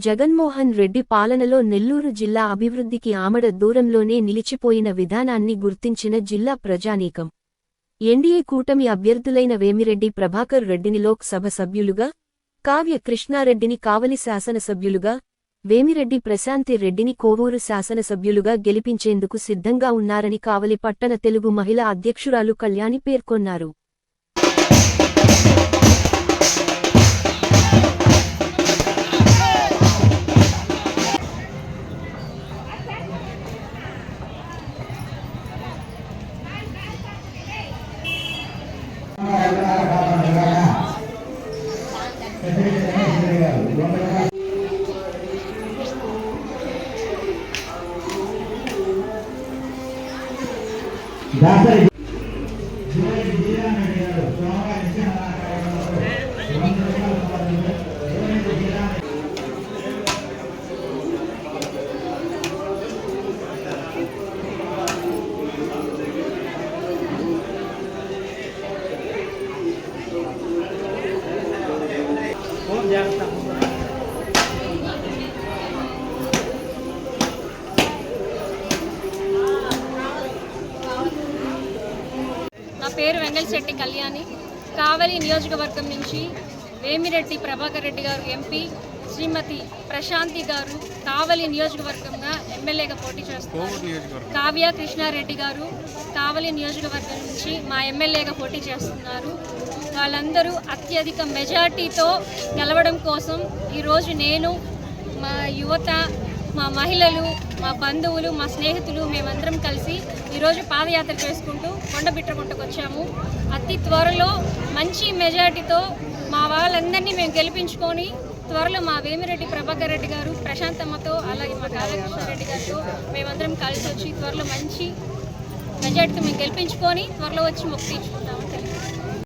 జగన్మోహన్ రెడ్డి పాలనలో నెల్లూరు జిల్లా అభివృద్ధికి ఆమడ దూరంలోనే నిలిచిపోయిన విధానాన్ని గుర్తించిన జిల్లా ప్రజానీకం ఎన్డీఏ కూటమి అభ్యర్థులైన వేమిరెడ్డి ప్రభాకర్ రెడ్డిని లోక్ సభ సభ్యులుగా, కావ్య కృష్ణారెడ్డిని కావలి శాసనసభ్యులుగా, వేమిరెడ్డి ప్రశాంతి రెడ్డిని కోవూరు శాసనసభ్యులుగా గెలిపించేందుకు సిద్ధంగా ఉన్నారని కావలి పట్టణ తెలుగు మహిళా అధ్యక్షురాలు కళ్యాణి పేర్కొన్నారు. నా పేరు వెంగళశెట్టి కళ్యాణి. కావలి నియోజకవర్గం నుంచి వేమిరెడ్డి ప్రభాకర్ రెడ్డి గారు ఎంపీ, శ్రీమతి ప్రశాంతి గారు కావలి నియోజకవర్గంగా ఎమ్మెల్యేగా పోటీ చేస్తున్నారు. కావ్య కృష్ణారెడ్డి గారు కావలి నియోజకవర్గం నుంచి మా ఎమ్మెల్యేగా పోటీ చేస్తున్నారు. వాళ్ళందరూ అత్యధిక మెజార్టీతో గెలవడం కోసం ఈరోజు నేను, మా యువత, మా మహిళలు, మా బంధువులు, మా స్నేహితులు మేమందరం కలిసి ఈరోజు పాదయాత్ర చేసుకుంటూ కొండబిట్రగుంటకు వచ్చాము. అతి త్వరలో మంచి మెజార్టీతో మా వాళ్ళందరినీ మేము గెలిపించుకొని త్వరలో మా వేమిరెడ్డి ప్రభాకర్ రెడ్డి గారు, ప్రశాంతమ్మతో, అలాగే మా కాళకృష్ణారెడ్డి గారితో మేమందరం కలిసి వచ్చి త్వరలో మంచి మెజార్టీతో మేము గెలిపించుకొని త్వరలో వచ్చి మొక్కు తీర్చుకుంటాము.